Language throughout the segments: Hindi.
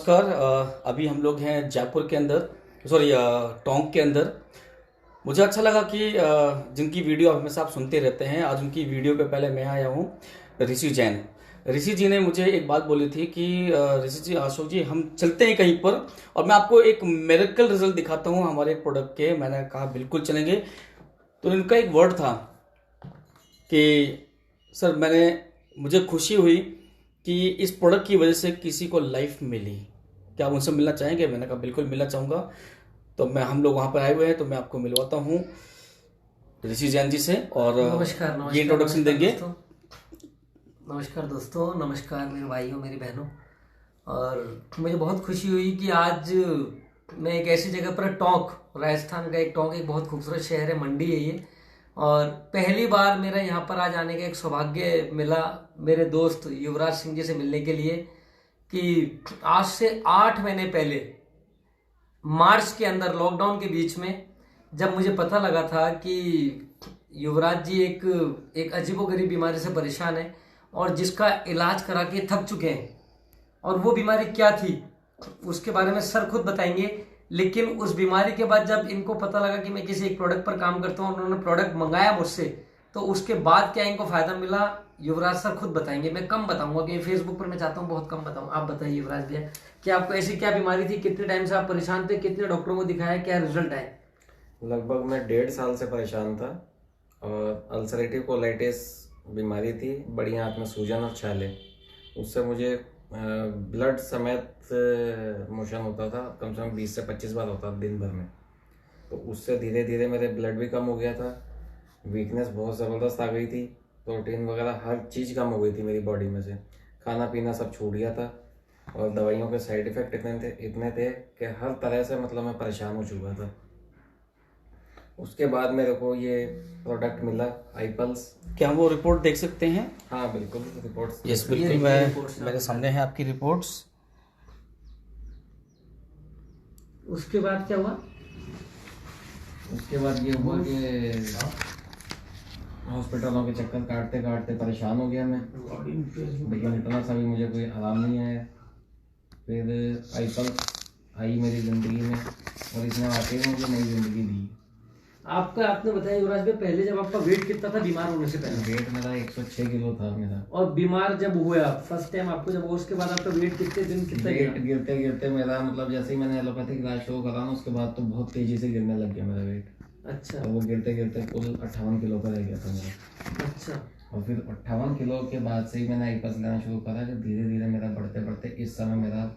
नमस्कार। अभी हम लोग हैं जयपुर के अंदर, सॉरी टोंक के अंदर। मुझे अच्छा लगा कि जिनकी वीडियो हमेशा आप सुनते रहते हैं, आज उनकी वीडियो पे पहले मैं आया हूँ। ऋषि जैन, ऋषि जी ने मुझे एक बात बोली थी कि ऋषि जी, अशोक जी, हम चलते हैं कहीं पर और मैं आपको एक मेरेकल रिजल्ट दिखाता हूँ हमारे प्रोडक्ट के। मैंने कहा बिल्कुल चलेंगे। तो इनका एक वर्ड था कि सर, मुझे खुशी हुई कि इस प्रोडक्ट की वजह से किसी को लाइफ मिली। क्या आप उनसे मिलना चाहेंगे? मैंने कहा बिल्कुल मिलना चाहूँगा। तो हम लोग वहाँ पर आए हुए हैं, तो मैं आपको मिलवाता हूँ ऋषि जैन जी से, और नमस्कार ये नमस्कार इंट्रोडक्शन नमस्कार देंगे। दोस्तों। नमस्कार दोस्तों, नमस्कार मेरे भाइयों, मेरी बहनों। और मुझे बहुत खुशी हुई कि आज मैं एक ऐसी जगह पर, टोंक, राजस्थान का एक टोंक, एक बहुत खूबसूरत शहर है, मंडी है ये। और पहली बार मेरा यहाँ पर आज आने का एक सौभाग्य मिला मेरे दोस्त युवराज सिंह जी से मिलने के लिए। कि आज से 8 महीने पहले, मार्च के अंदर, लॉकडाउन के बीच में, जब मुझे पता लगा था कि युवराज जी एक एक अजीबोगरीब बीमारी से परेशान है और जिसका इलाज करा के थक चुके हैं, और वो बीमारी क्या थी उसके बारे में सर खुद बताएंगे। लेकिन उस बीमारी के बाद जब इनको पता लगा कि मैं किसी एक प्रोडक्ट पर काम करता हूँ, उन्होंने प्रोडक्ट मंगाया मुझसे, तो उसके बाद क्या इनको फायदा मिला, युवराज सर खुद बताएंगे। मैं कम बताऊंगा कि फेसबुक पर मैं चाहता हूँ बहुत कम बताऊं। आप बताइए युवराज भैया, कि आपको ऐसी क्या बीमारी थी, कितने टाइम से आप परेशान थे, कितने डॉक्टरों को दिखाया, क्या रिजल्ट आए? लगभग मैं 1.5 साल से परेशान था और अल्सरेटिव कोलाइटिस बीमारी थी, बड़ी आंत में सूजन और छाले। उससे मुझे ब्लड समेत मोशन होता था, कम से कम 20 से 25 बार होता था दिन भर में। तो उससे धीरे धीरे मेरे ब्लड भी कम हो गया था, वीकनेस बहुत ज़बरदस्त आ गई थी, प्रोटीन वगैरह हर चीज़ कम हो गई थी मेरी बॉडी में से, खाना पीना सब छूट गया था। और दवाइयों के साइड इफ़ेक्ट इतने थे कि हर तरह से मतलब मैं परेशान हो चुका था। उसके बाद मेरे को ये प्रोडक्ट मिला, आईपल्स। क्या हम वो रिपोर्ट देख सकते हैं? हाँ बिल्कुल, रिपोर्ट्स। यस, ये बिल्कुल। देखिए रिपोर्ट्स मेरे सामने है आपकी रिपोर्ट्स। उसके बाद क्या हुआ? उसके बाद ये हुआ कि हॉस्पिटलों के चक्कर काटते काटते परेशान हो गया मैं, लेकिन इतना सा भी मुझे कोई आराम नहीं आया। फिर आईपल्स आई मेरी ज़िंदगी में और इसने वाकई में मुझे नई ज़िंदगी दी। आपका, आपने बताया युवराज भाई, पहले जब आपका वेट कितना था बीमार होने से पहले? वेट मेरा 106 किलो था मेरा। और बीमार जब हुआ फर्स्ट टाइम आपको, जब हुआ, उसके बाद आपका वेट कितने दिन कितना वेट गिरा? गिरते गिरते मेरा, मतलब जैसे ही मैंने एलोपैथिक इलाज शुरू करा ना, उसके बाद तो बहुत तेजी से गिरने लग गया मेरा वेट। अच्छा और वो गिरते गिरते कुल 58 किलो का रह गया था मेरा। अच्छा। और फिर 58 किलो के बाद से ही मैंने आईपल्स लेना शुरू करा, कि धीरे धीरे मेरा बढ़ते बढ़ते इस समय मेरा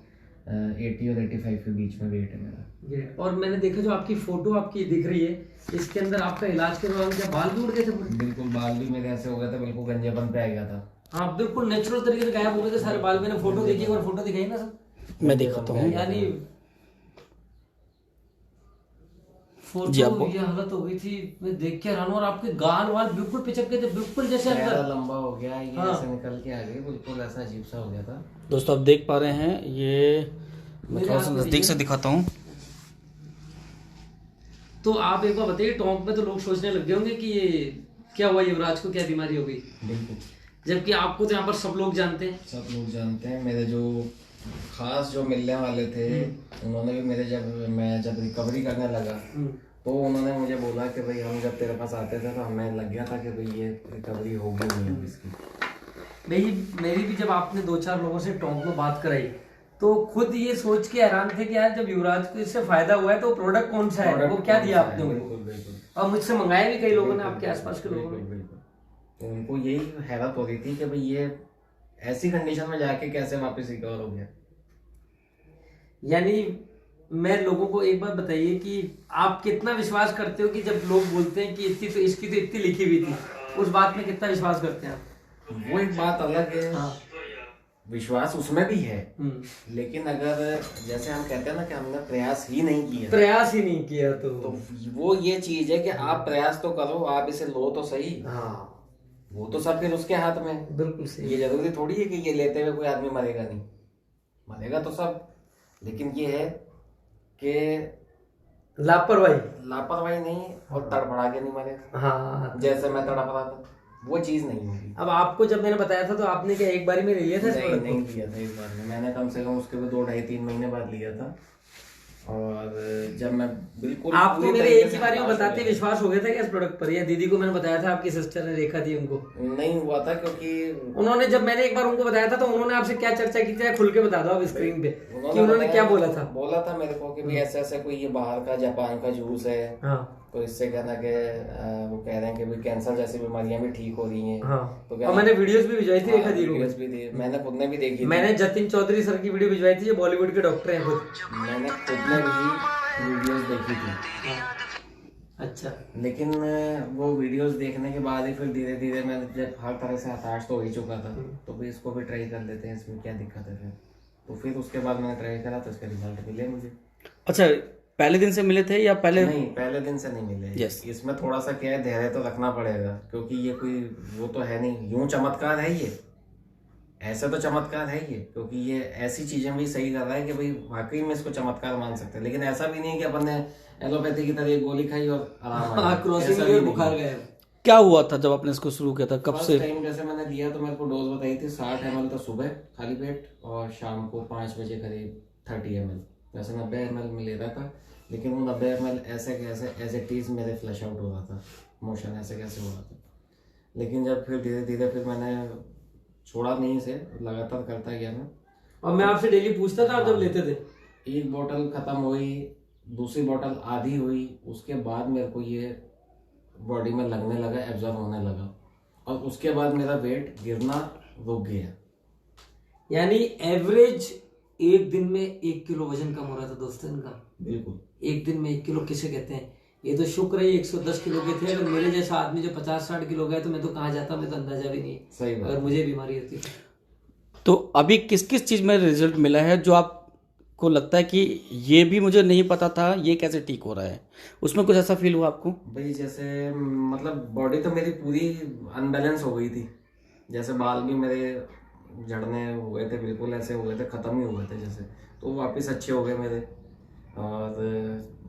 80 और 85 के बीच में वेट है मेरा। ग्रेट। और मैंने देखा जो आपकी फोटो आपकी दिख रही है, इसके अंदर आपका इलाज के दौरान क्या बाल भी उड़ गए थे पूरे? बिल्कुल, बाल भी मेरे ऐसे हो गए थे, बिल्कुल गंजेपन पे आ गया था। हाँ बिल्कुल नेचुरल तरीके से गायब हो गए थे सारे बाल। मैंने फोटो देखी, और फोटो दिखाई ना सर, मैं दिखाता हूँ। यानी जी, फोटो आपको ये हालत हो गई थी, मैं देख के हैरान हूँ। और आपके गाल वाल बिल्कुल पिचक गए थे, बिल्कुल जैसे चेहरा अंदर। लंबा हो गया, ये हाँ। ऐसे निकल के आ गई, बिल्कुल ऐसा अजीब सा हो गया था। दोस्तों, आप देख पा रहे हैं ये, मैं मेरे थोड़ा सा हाथ में नज़दीक से देखिए। दिखाता हूँ। तो आप एक बार बताइए, टोंक में तो लोग सोचने लग गए होंगे कि ये क्या हुआ, युवराज को क्या बीमारी हो गई, बिल्कुल, जबकि आपको तो यहाँ पर सब लोग जानते हैं। सब लोग जानते हैं। मेरे जो खास जो मिलने वाले थे, उन्होंने भी मेरे, जब रिकवरी करने लगा, तो उन्होंने मुझे बोला कि भाई, हम जब तेरे पास आते थे तो हमें लग गया था कि भाई ये रिकवरी होगी नहीं होगी इसकी। मेरी भी जब आपने 2-4 लोगों से टोंक में बात कराई, तो खुद ये सोच के हैरान थे कि यार, जब युवराज को इससे फायदा हुआ है तो प्रोडक्ट कौन सा है, वो क्या दिया आपने उनको? बिल्कुल बिल्कुल। और मुझसे मंगाया भी कई लोगों ने, आपके आसपास के लोगों बिल्कुल ने। बिल्कुल। तो उनको यही हैरत हो रही थी कि भाई ये ऐसी कंडीशन में जाके कैसे वापस रिकवर हो गया। यानी मैं लोगों को एक बात बताइए कि आप कितना विश्वास करते हो कि जब लोग बोलते हैं कि इतनी तो इसकी तो इतनी लिखी हुई थी, उस बात में कितना विश्वास करते हैं आप? वो एक बात अलग है। हाँ। विश्वास उसमें भी है, लेकिन अगर जैसे हम कहते हैं ना कि हमने प्रयास ही नहीं किया, प्रयास ही नहीं किया तो वो ये चीज है कि आप प्रयास तो करो, आप इसे लो तो सही। हाँ वो तो सब फिर उसके हाथ में। बिल्कुल सही। ये जरूरी थोड़ी है कि ये लेते हुए कोई आदमी मरेगा नहीं, मरेगा तो सब, लेकिन ये है कि लापरवाही। लापरवाही नहीं और तड़फड़ा के नहीं मरेगा, हाँ जैसे मैं तड़प रहा था। वो चीज़ नहीं होगी। अब आपको जब मैंने बताया था तो आपने क्या एक बारी में ले लिया था? नहीं लिया था इस बार में, मैंने कम से कम उसके बाद 2-2.5-3 महीने बाद लिया था। और जब मैं बिल्कुल आपको मेरे एक ही बारी में बताते विश्वास हो गया था क्या इस प्रोडक्ट पर? या दीदी को मैंने बताया था, आपकी सिस्टर ने रेखा थी उनको नहीं हुआ था? क्योंकि उन्होंने, जब मैंने एक बार उनको बताया था तो उन्होंने आपसे क्या चर्चा की थी, खुल के बता दो आप स्क्रीन पे कि उन्होंने क्या बोला था? बोला था मेरे को कि भी ऐसा ऐसा कोई ये बाहर का जापान का जूस है, तो इससे कहना कि वो कह रहे हैं कि भी कैंसर जैसी बीमारियां भी ठीक हो रही हैं। तो और मैंने वीडियोस भी भिजवाई थी रेखा दी को, वीडियोस भी दी, मैंने खुद ने भी देखी। मैंने जतिन चौधरी सर की वीडियो भिजवाई थी, जो बॉलीवुड के डॉक्टर हैं खुद, मैंने खुद ने भी वीडियोस देखी थी। अच्छा। लेकिन वो वीडियोस देखने के बाद ही फिर धीरे धीरे मैं जब हर तरह से हताश तो हो ही चुका था, तो भी इसको भी ट्राई कर लेते हैं, इसमें क्या दिक्कत है। तो फिर उसके बाद मैंने ट्राई करा तो इसके रिजल्ट मिले मुझे। अच्छा, पहले दिन से मिले थे या पहले? नहीं, पहले दिन से नहीं मिले। yes. इसमें थोड़ा सा क्या है, धैर्य तो रखना पड़ेगा, क्योंकि ये कोई वो तो है नहीं, यूं चमत्कार है ये, ऐसा तो चमत्कार है ये, क्योंकि ये ऐसी चीजें भी सही कर रहा है कि भाई वाकई में इसको चमत्कार मान सकते हैं। लेकिन ऐसा भी नहीं है कि अपन ने एलोपैथी की तरह एक गोली खाई और आराम आ गया, बुखार गया। क्या हुआ था जब आपने इसको शुरू किया था, कब से? टाइम जैसे मैंने लिया तो मेरे को डोज बताई थी 60 ml तो सुबह खाली पेट, और शाम को 5 बजे करीब 30 ml। वैसे 90 ml में ले रहा था, लेकिन वो 90 ml ऐसे कैसे एज इट इज मेरे फ्लश आउट हो रहा था, मोशन ऐसे कैसे हो रहा था। लेकिन जब फिर धीरे धीरे फिर मैंने छोड़ा नहीं से, लगातार करता गया मैं। और मैं आपसे डेली पूछता था आप जब लेते थे? एक बोतल खत्म हुई, दूसरी बोतल आधी हुई, उसके बाद मेरे को ये बॉडी में लगने लगा, एब्जॉर्ब होने लगा, और उसके बाद मेरा वेट गिरना रुक गया। यानी एवरेज एक दिन में 1 किलो वजन कम हो रहा था दोस्तों इनका। बिल्कुल, एक दिन में 1 किलो किसे कहते हैं? ये तो शुक्र है 110 किलो के थे, अगर मेरे जैसा आदमी जो 50-60 किलो गए तो मैं तो कहाँ जाता, मैं तो अंदाजा भी नहीं। सही बात। अगर मुझे बीमारी होती तो अभी किस किस चीज में रिजल्ट मिला है जो आपको लगता है कि ये भी मुझे नहीं पता था, ये कैसे ठीक हो रहा है? उसमें कुछ ऐसा फील हुआ आपको? भाई जैसे मतलब बॉडी तो मेरी पूरी अनबैलेंस हो गई थी, जैसे बाल भी मेरे झड़ने हुए थे, बिल्कुल ऐसे हुए थे, खत्म ही हुए थे जैसे, तो वापस अच्छे हो गए मेरे, और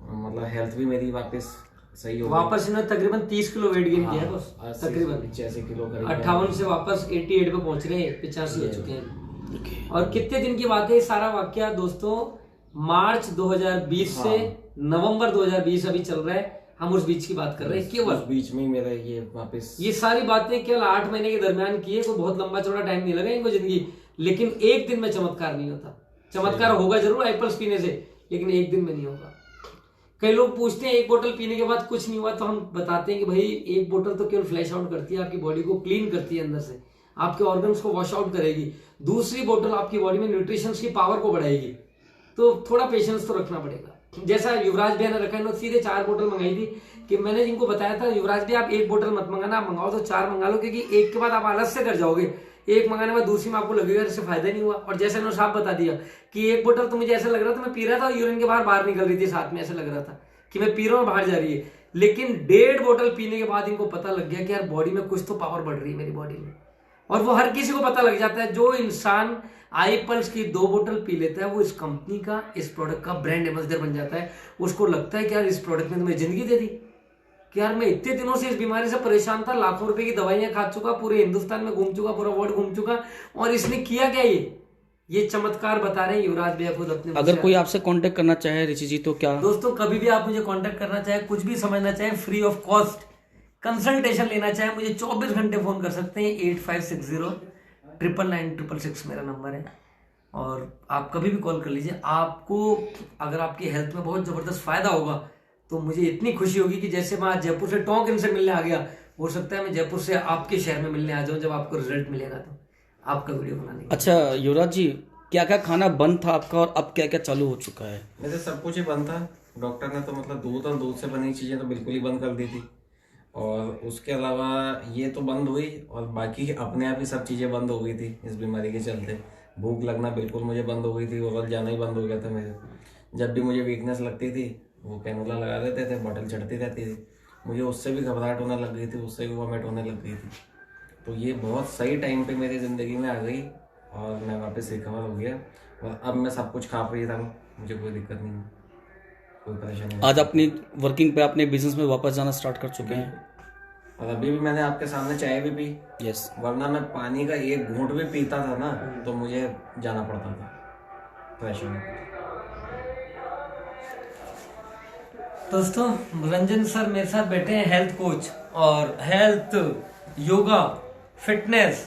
मतलब हेल्थ भी मेरी वापस सही हो गई। वापस इन्होंने तकरीबन 30 किलो वेट गेन किया है बस, तकरीबन 85 किलो करीब, 58 से वापस 88 पे पहुंच रहे हैं, 85 हो चुके हैं। और कितने दिन की बात है सारा वाकया दोस्तों? मार्च 2020 से नवंबर 2020 अभी चल रहा है, हम उस बीच की बात कर रहे हैं केवल। उस बीच में मेरा ये वापस, ये सारी बातें केवल 8 महीने के दरमियान की है, कोई बहुत लंबा चौड़ा टाइम नहीं लगा इनको जिंदगी। लेकिन एक दिन में चमत्कार नहीं होता, चमत्कार होगा जरूर एप्पल्स पीने से, लेकिन एक दिन में नहीं होगा। कई लोग पूछते हैं एक बोतल पीने के बाद कुछ नहीं हुआ, तो हम बताते हैं कि भाई एक बोतल तो केवल फ्लैश आउट करती है, आपकी बॉडी को क्लीन करती है अंदर से, आपके ऑर्गन्स को वॉश आउट करेगी। दूसरी बोतल आपकी बॉडी में न्यूट्रिशन की पावर को बढ़ाएगी। तो थोड़ा पेशेंस तो रखना पड़ेगा। जैसा युवराज भैया ने रखा है, सीधे 4 बोतल मंगाई थी कि मैंने जिनको बताया था युवराज भाई आप 1 बोतल मत मंगाना, आप मंगाओ तो 4 मंगा लो, क्योंकि एक के बाद आप आलस से कर जाओगे, एक मंगाने के बाद दूसरी में आपको लगेगा इससे फायदा नहीं हुआ। और जैसे उन्होंने साफ बता दिया कि 1 बोतल तो मुझे ऐसा लग रहा था मैं पी रहा था और यूरिन के बाहर निकल रही थी, साथ में ऐसा लग रहा था कि मैं पी रहा हूँ बाहर जा रही है। लेकिन 1.5 बोतल पीने के बाद इनको पता लग गया कि यार बॉडी में कुछ तो पावर बढ़ रही है मेरी बॉडी में। और वो हर किसी को पता लग जाता है, जो इंसान iPulse की 2 बोतल पी लेता है वो इस कंपनी का, इस प्रोडक्ट का ब्रांड एम्बेसडर बन जाता है। उसको लगता है कि यार इस प्रोडक्ट ने तुम्हें जिंदगी दे दी, कि यार मैं इतने दिनों से इस बीमारी से परेशान था, लाखों रुपए की दवाइयां खा चुका, पूरे हिंदुस्तान में घूम चुका, पूरा वर्ल्ड घूम चुका, और इसने किया क्या? ये चमत्कार बता रहे हैं युवराज भैया खुद अपने। अगर कोई आपसे कांटेक्ट करना चाहे ऋषि जी तो क्या? दोस्तों कभी भी आप मुझे कांटेक्ट करना चाहे, कुछ भी समझना चाहे, फ्री ऑफ कॉस्ट कंसल्टेशन लेना चाहे, मुझे 24 घंटे फोन कर सकते हैं। 8560 मेरा नंबर है, और आप कभी भी कॉल कर लीजिए। आपको अगर आपकी हेल्थ में बहुत जबरदस्त फायदा होगा तो मुझे इतनी खुशी होगी कि जैसे मैं आज जयपुर से टोंक इनसे मिलने आ गया, हो सकता है मैं जयपुर से आपके शहर में मिलने आ जाऊं जब आपको रिजल्ट मिलेगा तो आपका वीडियो बनाने। अच्छा युवराज जी, क्या क्या खाना बंद था आपका और अब क्या क्या चालू हो चुका है? मेरे सब कुछ ही बंद था। डॉक्टर ने तो मतलब दूध और दूध से बनी चीजें तो बिल्कुल ही बंद कर दी थी, और उसके अलावा ये तो बंद हुई, और बाकी अपने आप ही सब चीजें बंद हो गई थी इस बीमारी के चलते। भूख लगना बिल्कुल मुझे बंद हो गई थी, ओवल जाना ही बंद हो गया था मेरे। जब भी मुझे वीकनेस लगती थी वो कैनुला लगा देते थे, बॉटल चढ़ती रहती थी, मुझे उससे भी घबराहट होने लग गई थी, उससे भी वॉमिट होने लग गई थी। तो ये बहुत सही टाइम पे मेरी ज़िंदगी में आ गई और मैं वापस रिकवर हो गया, और अब मैं सब कुछ खा पी रहा हूँ, मुझे कोई दिक्कत नहीं है, कोई परेशानी नहीं। आज अपनी वर्किंग पे अपने बिजनेस में वापस जाना स्टार्ट कर चुके हैं? और अभी भी मैंने आपके सामने चाय भी पी, यस। वरना मैं पानी का एक घूंट भी पीता था ना तो मुझे जाना पड़ता था फ्रेश होने के लिए। दोस्तों, रंजन सर मेरे साथ बैठे हैं, हेल्थ कोच और हेल्थ, योगा, फिटनेस,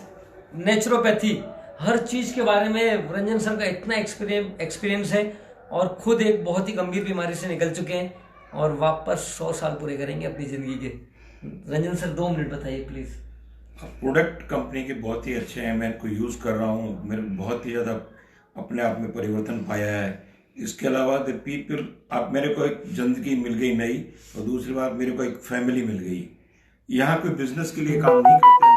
नेचुरोपैथी, हर चीज के बारे में रंजन सर का इतना एक्सपीरियंस है और खुद एक बहुत ही गंभीर बीमारी से निकल चुके हैं और वापस 100 साल पूरे करेंगे अपनी जिंदगी के। रंजन सर 2 मिनट बताइए प्लीज। प्रोडक्ट कंपनी के बहुत ही अच्छे हैं, मैं इनको यूज़ कर रहा हूँ, मेरे बहुत ही ज़्यादा अपने आप में परिवर्तन पाया है। इसके अलावा द पीपल, आप मेरे को एक ज़िंदगी मिल गई नई, और दूसरी बात मेरे को एक फैमिली मिल गई। यहाँ कोई बिजनेस के लिए काम नहीं करते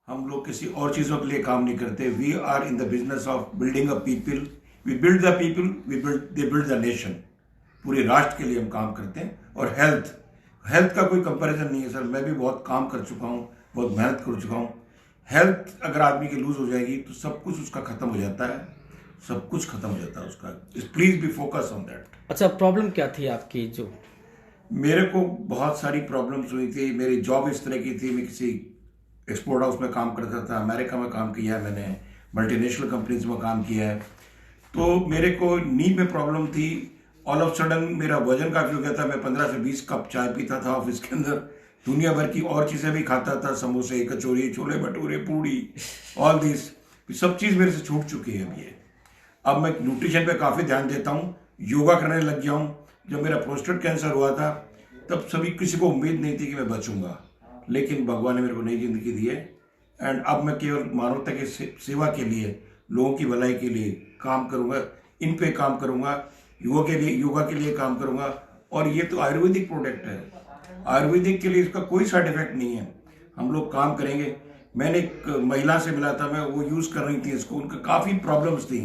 हम लोग किसी और चीज़ों के लिए काम नहीं करते। We are in the business of building a people, we build the people, they build the nation. पूरे राष्ट्र के लिए हम काम करते हैं। और हेल्थ का कोई कंपैरिजन नहीं है सर, मैं भी बहुत काम कर चुका हूँ, बहुत मेहनत कर चुका हूँ। हेल्थ अगर आदमी की लूज हो जाएगी तो सब कुछ उसका खत्म हो जाता है, सब कुछ खत्म हो जाता है उसका। Please be focus on that. अच्छा, प्रॉब्लम क्या थी आपकी? जो मेरे को बहुत सारी प्रॉब्लम्स हुई थी। मेरी जॉब इस तरह की थी, मैं किसी एक्सपोर्ट हाउस में काम करता था, अमेरिका में काम किया है मैंने, मल्टीनेशनल कंपनीज में काम किया है। तो मेरे को नी में प्रॉब्लम थी। ऑल ऑफ सडन मेरा वजन काफ़ी हो गया था। मैं 15 से 20 कप चाय पीता था ऑफिस के अंदर, दुनिया भर की और चीज़ें भी खाता था, समोसे, कचौरी, छोले भटूरे, पूड़ी, ऑल दिस, सब चीज़ मेरे से छूट चुकी है अब मैं न्यूट्रिशन पे काफ़ी ध्यान देता हूँ, योगा करने लग गया हूँ। जब मेरा प्रोस्टेट कैंसर हुआ था तब किसी को उम्मीद नहीं थी कि मैं बचूंगा, लेकिन भगवान ने मेरे को नई जिंदगी दी है। एंड अब मैं केवल मानवता की सेवा के लिए, लोगों की भलाई के लिए काम करूँगा, इन पे काम करूँगा, योगा के लिए काम करूँगा। और ये तो आयुर्वेदिक प्रोडक्ट है, आयुर्वेदिक के लिए इसका कोई साइड इफेक्ट नहीं है। हम लोग काम करेंगे। मैंने एक महिला से मिला था, मैं वो यूज़ कर रही थी इसको, उनका काफ़ी प्रॉब्लम्स थी।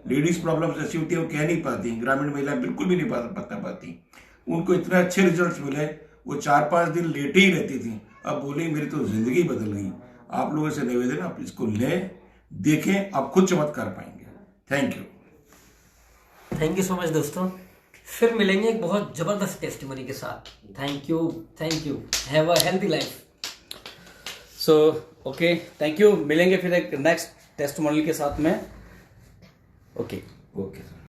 लेडीज़ प्रॉब्लम्स ऐसी होती है वो कह नहीं पाती, ग्रामीण महिलाएं बिल्कुल भी नहीं बता पाती। उनको इतने अच्छे रिजल्ट्स मिले, वो 4-5 दिन लेटे ही रहती थी। अब बोली मेरी तो ज़िंदगी बदल गई। आप लोगों से निवेदन, आप इसको लें, देखें, आप खुद चमत्कार पाएंगे। थैंक यू सो मच दोस्तों। फिर मिलेंगे एक बहुत जबरदस्त टेस्टिमनी के साथ। Thank you, have a healthy life. So okay, thank you. मिलेंगे फिर एक नेक्स्ट टेस्टिमोनियल के साथ में। ओके। ओके।